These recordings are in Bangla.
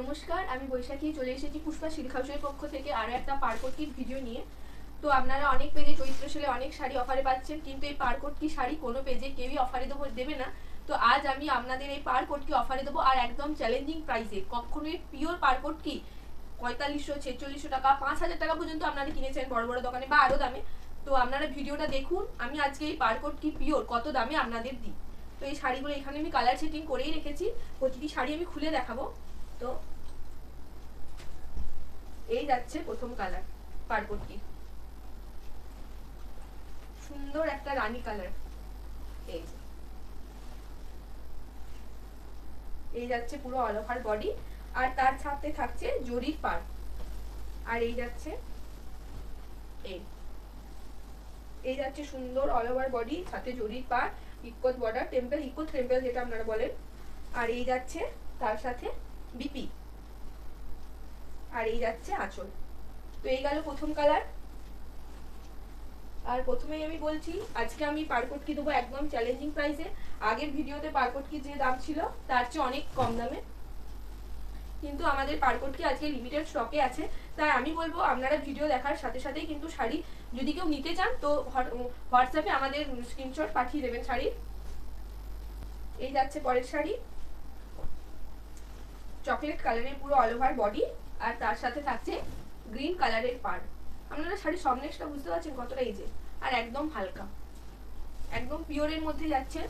নমস্কার, আমি বৈশাখী চলে এসেছি পুষ্পা সিল্ক হাউসের পক্ষ থেকে আরও একটা পারকোটির ভিডিও নিয়ে। তো আপনারা অনেক পেজে চৈত্র সেলে অনেক শাড়ি অফারে পাচ্ছেন, কিন্তু এই পারকোটি শাড়ি কোনো পেজে কেউই অফারে দেবে না। তো আজ আমি আপনাদের এই পারকোটকি অফারে দেবো, আর একদম চ্যালেঞ্জিং প্রাইসে। কখনোই পিওর পারকোটকি 4500, 4600 টাকা, 5000 টাকা পর্যন্ত আপনারা কিনেছেন বড় বড় দোকানে বা আরও দামে। তো আপনারা ভিডিওটা দেখুন, আমি আজকে এই পারকোটকি পিওর কত দামে আপনাদের দিই। তো এই শাড়িগুলো এখানে আমি কালার সেটিং করেই রেখেছি, প্রতিটি শাড়ি আমি খুলে দেখাবো। তো এই যাচ্ছে প্রথম কালার, পারকোটকি, সুন্দর একটা রানী কালার। এই যাচ্ছে পুরো অল ওভার বডি, আর তার সাথে থাকছে জরির পার। আর এই যাচ্ছে এই যাচ্ছে সুন্দর অল ওভার বডি, সাথে জরির পার, ইকোত বর্ডার, টেম্পল, ইকোত টেম্পল যেটা আপনারা বলেন। আর এই যাচ্ছে তার সাথে বিপি, আর এই যাচ্ছে আঁচল। তো এই গেল প্রথম কালার। আর প্রথমেই আমি বলছি, আজকে আমি পারকোটকি দেবো একদম চ্যালেঞ্জিং প্রাইসে। আগের ভিডিওতে পারকোটকি যে দাম ছিল তার চেয়ে অনেক কম দামে, কিন্তু আমাদের পারকোটকি আজকে লিমিটেড স্টকে আছে। তাই আমি বলবো আপনারা ভিডিও দেখার সাথে সাথেই কিন্তু শাড়ি যদি কেউ নিতে চান তো হোয়াটসঅ্যাপে আমাদের স্ক্রিনশট পাঠিয়ে দেবেন শাড়ির। এই যাচ্ছে পরের শাড়ি, চকলেট কালারের পুরো অল ওভার বডি, আর তার সাথে থাকছে গ্রিন কালারের পাড়। আপনারা শাড়ির সফটনেসটা বুঝতে পারছেন কতটা ইজি, আর একদম হালকা, একদম পিওরের মধ্যে যাচ্ছে।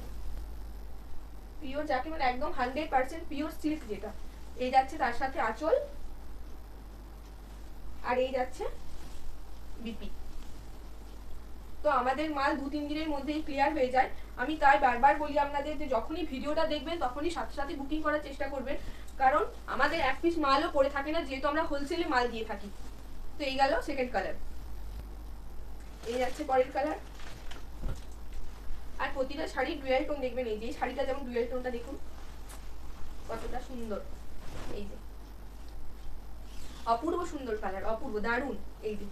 পিওর যাকে মানে একদম 100% পিওর সিল্ক যেটা। এই যাচ্ছে তার সাথে আঁচল, আর এই যাচ্ছে বিপি। তো আমাদের মাল 2-3 দিনের মধ্যেই ক্লিয়ার হয়ে যায়। আমি তাই বারবার বলি আপনাদের যে যখনই ভিডিওটা দেখবেন তখনই সাথে সাথে বুকিং করার চেষ্টা করবেন, কারণ আমাদের এক পিস মালও পড়ে থাকে না, যেহেতু আমরা হোলসেলে মাল দিয়ে থাকি। তো এই গেল সেকেন্ড কালার। এই যাচ্ছে পরের কালার। আর প্রতিটা শাড়ির ডুয়াল টোন দেখবেন। এই যে শাড়িটা যেমন ডুয়াল টোনটা দেখুন কতটা সুন্দর, এই যে অপূর্ব সুন্দর কালার, অপূর্ব দারুণ। এই যে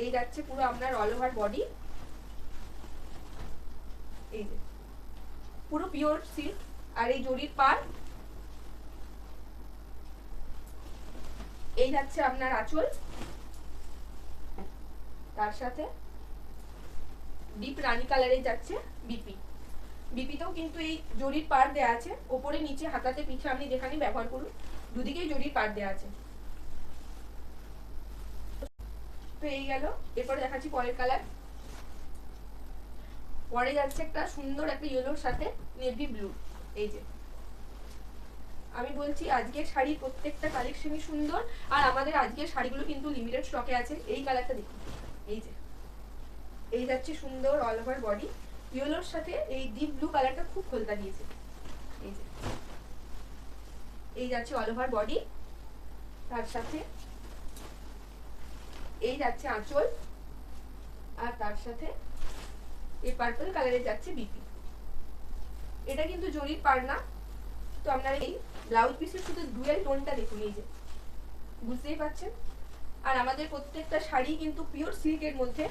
এই যাচ্ছে পুরো আপনার অল ওভার বডি, এই যে পুরো পিওর সিল্ক, আর এই জরির পার। এই যাচ্ছে আপনার আঁচল, তার সাথে ডিপ রানী কালারে যাচ্ছে বিপি। বিপিতেও কিন্তু এই জরির পার দেয়া আছে, ওপরে নিচে হাতাতে পিছে আপনি যেখানে ব্যবহার করুন দুদিকেই জরির পার দেয়া আছে। তো এই গেল। এরপরে দেখাচ্ছি পরের কালার। পরে যাচ্ছে একটা সুন্দর একটা ইয়েলোর সাথে নেভি ব্লু। এই যে আমি বলছি আজকের শাড়ি প্রত্যেকটা কালেকশনই সুন্দর, আর আমাদের আজকের শাড়িগুলো কিন্তু লিমিটেড স্টকে আছে। এই কালারটা দেখুন, এই যে এই যাচ্ছে সুন্দর অল ওভার বডি, ইয়েলোর সাথে এই ডিপ ব্লু কালারটা খুব খোলতা দিয়েছে। এই যে এই যাচ্ছে অল ওভার বডি, তার সাথে এই যাচ্ছে আঁচল, আর তার সাথে এই পার্পল কালারে যাচ্ছে বিপি। এটা কিন্তু জরির পার না। তো আপনারা এই ব্লাউজ পিসের শুধু ডুয়াল টোনটা দেখুন, এই যে বুঝতেই পারছেন। আর আমাদের প্রত্যেকটা শাড়ি কিন্তু পিওর সিল্কের মধ্যে।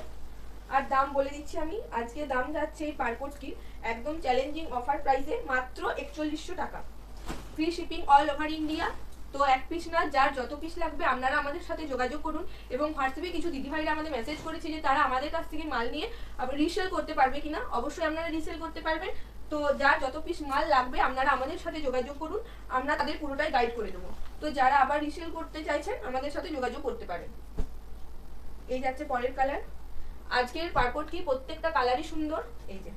আর দাম বলে দিচ্ছি আমি, আজকে দাম যাচ্ছে এই পারকোটকির একদম চ্যালেঞ্জিং অফার প্রাইসে মাত্র 4100 টাকা, free shipping all over India. তো এক পিস না, যার যত পিস লাগবে আপনারা আমাদের সাথে যোগাযোগ করুন। এবং হোয়াটসঅ্যাপে কিছু দিদিভাইরা আমাদের মেসেজ করেছে যে তারা আমাদের কাছ থেকে মাল নিয়ে আবার রিসেল করতে পারবে কিনা। অবশ্যই আপনারা রিসেল করতে পারবেন। তো যার যত পিস মাল লাগবে আপনারা আমাদের সাথে যোগাযোগ করুন, আমরা তাদের পুরোটাই গাইড করে দেবো। তো যারা আবার রিসেল করতে চাইছেন আমাদের সাথে যোগাযোগ করতে পারেন। এই যাচ্ছে পরের কালার। আজকের পারকোটকি প্রত্যেকটা কালারই সুন্দর। এই যে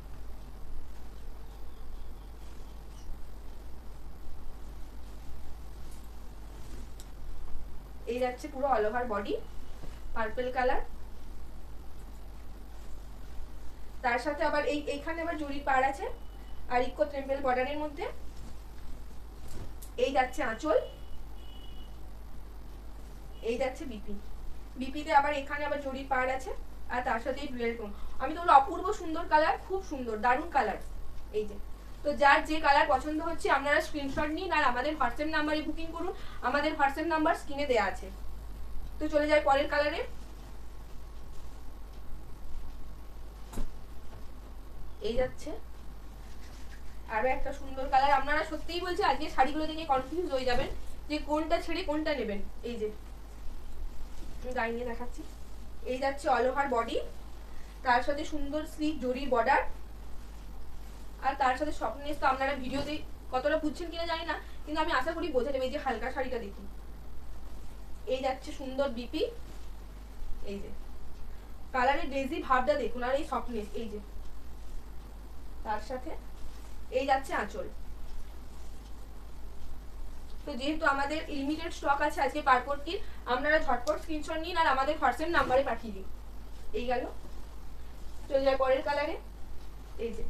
এই যাচ্ছে পুরো all over body purple colour, তার সাথে আবার এইখানে আবার জরির পাড় আছে, আর ইকো টেম্পল বর্ডারের মধ্যে। এই যাচ্ছে আঁচল, এই যাচ্ছে বিপি। বিপিতে আবার এখানে আবার জরির পাড় আছে, আর তার সাথে এই ডুয়েল টোন। আমি তো বলবো অপূর্ব সুন্দর কালার, খুব সুন্দর দারুণ কালার। এই যে তো যার যে কালার পছন্দ হচ্ছে আপনারা স্ক্রিনশট নিন, আর আমাদের হোয়াটসঅ্যাপ নাম্বারে বুকিং করুন। আমাদের হোয়াটসঅ্যাপ নাম্বার স্ক্রিনে দেওয়া আছে। তো চলে যায় পরের কালারে। এই যাচ্ছে আরো একটা সুন্দর কালার। আপনারা সত্যিই বলছি আজকে শাড়িগুলো দেখে কনফিউজ হয়ে যাবেন যে কোনটা ছেড়ে কোনটা নেবেন। এই যে গায়ে নিয়ে দেখাচ্ছি, এই যাচ্ছে অল ওভার বডি, তার সাথে সুন্দর স্লিভ জরির বর্ডার, আর তার সাথে সফটনেস তো আপনারা ভিডিওতে কতটা বুঝছেন কিনা জানি না, কিন্তু আমি আশা করি বোঝা যাবে। এই যে হালকা শাড়িটা দেখুন, এই যাচ্ছে সুন্দর বিপি, এই যে কালারের বেজি ভাবটা দেখুন, আর এই সফটনেস, এই যে তার সাথে এই যাচ্ছে আঁচল। তো যেহেতু আমাদের লিমিটেড স্টক আছে আজকে পারপটকির, আপনারা ঝটপট স্ক্রিনশট নিন আর আমাদের হোয়াটসঅ্যাপ নাম্বারে পাঠিয়ে দিন। এই গেল, চলে যায় পরের কালারে। এই যে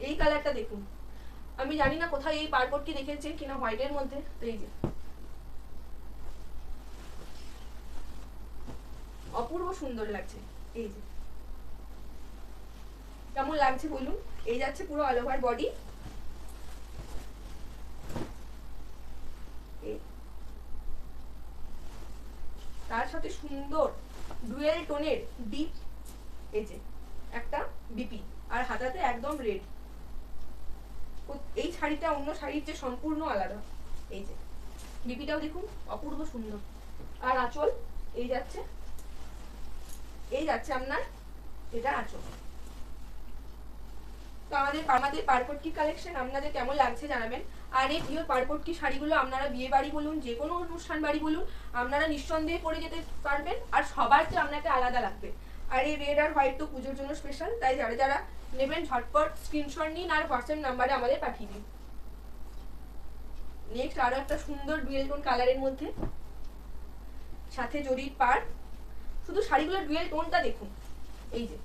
এই কালারটা দেখুন, আমি জানি না কোথায় এই পারপটকি দেখেছেন কিনা হোয়াইটের মধ্যে। তো এই যে অপূর্ব সুন্দর লাগছে, এই যে কেমন লাগছে বলুন। এই যাচ্ছে পুরো অল ওভার বডি, তার সাথে সুন্দর ডুয়েল টোনের ডিপ, এই যে একটা বিপি, আর হাতাতে একদম রেড। এই শাড়িটা অন্য শাড়ির চেয়ে সম্পূর্ণ আলাদা। এই যে বিপিটাও দেখুন অপূর্ব সুন্দর, আর আঁচল এই যাচ্ছে, এই যাচ্ছে আপনার এটা আঁচল। তো আমাদের পারপটকি কালেকশন আপনাদের কেমন লাগছে জানাবেন। আর এই পিওর পারপটকি শাড়িগুলো আপনারা বিয়ে বাড়ি বলুন, যে কোনো অনুষ্ঠান বাড়ি বলুন, আপনারা নিঃসন্দেহে পরে যেতে পারবেন, আর সবার চেয়ে আপনাকে আলাদা লাগবে। আর এই রেড আর হোয়াইট তো পুজোর জন্য স্পেশাল, তাই যারা যারা নেবেন ঝটপট স্ক্রিনশট নিন আর হোয়াটসঅ্যাপ নাম্বারে আমাদের পাঠিয়ে দিন। নেক্সট আরো একটা সুন্দর ডুয়েল টোন কালারের মধ্যে, সাথে জরির পাড়। শুধু শাড়িগুলোর ডুয়েল টোনটা দেখুন, এই যে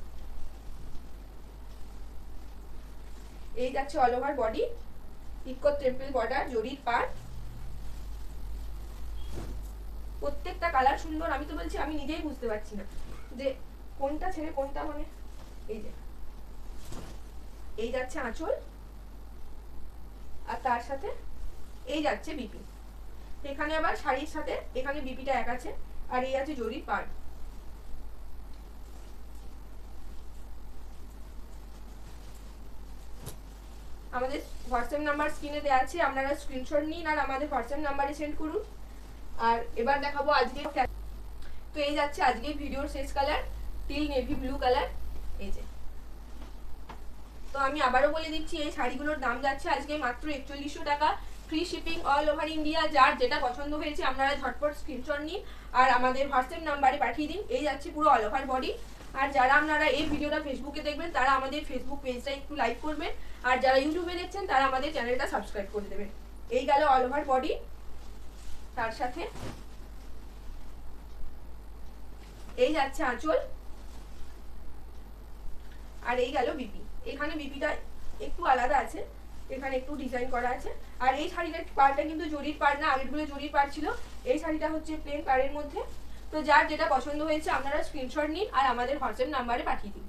এই যাচ্ছে অল ওভার বডি, ইকট টেম্পল বর্ডার, জরির পাড়, প্রত্যেকটা কালার সুন্দর। আমি তো বলছি আমি নিজেই বুঝতে পারছি না যে কোনটা ছেড়ে কোনটা, মানে এই যে এই যাচ্ছে আঁচল, আর তার সাথে এই যাচ্ছে বিপি। এখানে আবার শাড়ির সাথে এখানে বিপিটা এক আছে, আর এই আছে জরির পাড়। আমাদের হোয়াটসঅ্যাপ নাম্বার স্ক্রিনে দেওয়া আছে, আপনারা স্ক্রিনশট নিন আর আমাদের হোয়াটসঅ্যাপ নাম্বারে সেন্ড করুন। আর এবার দেখাবো আজকে, তো এই যাচ্ছে আজকে ভিডিওর শেষ colour, till navy blue colour. এই যে, তো আমি আবারও বলে দিচ্ছি এই শাড়িগুলোর দাম যাচ্ছে আজকে মাত্র 4100 টাকা, free shipping all over India. যার যেটা পছন্দ হয়েছে আপনারা ঝটপট স্ক্রিনশট নিন আর আমাদের হোয়াটসঅ্যাপ নাম্বারে পাঠিয়ে দিন। এই যাচ্ছে পুরো অল ওভার বডি। আর যারা আপনারা এই ভিডিওটা ফেসবুকে দেখবেন তারা আমাদের ফেসবুক পেজটা একটু লাইক করবেন, আর যারা ইউটিউবে দেখছেন তারা আমাদের চ্যানেলটা সাবস্ক্রাইব করে দেবেন। এই গেল অল ওভার বডি, তার সাথে এই যাচ্ছে আঁচল, আর এই গেল বিপি। এখানে বিপিটা একটু আলাদা আছে, এখানে একটু ডিজাইন করা আছে। আর এই শাড়িটার পাড়টা কিন্তু জরির পাড় না, আগেরগুলো জরির পাড় ছিল, এই শাড়িটা হচ্ছে প্লেন পাড়ের মধ্যে। তো যার যেটা পছন্দ হয়েছে আপনারা স্ক্রিনশট নিন আর আমাদের হোয়াটসঅ্যাপ নাম্বারে পাঠিয়ে দিন।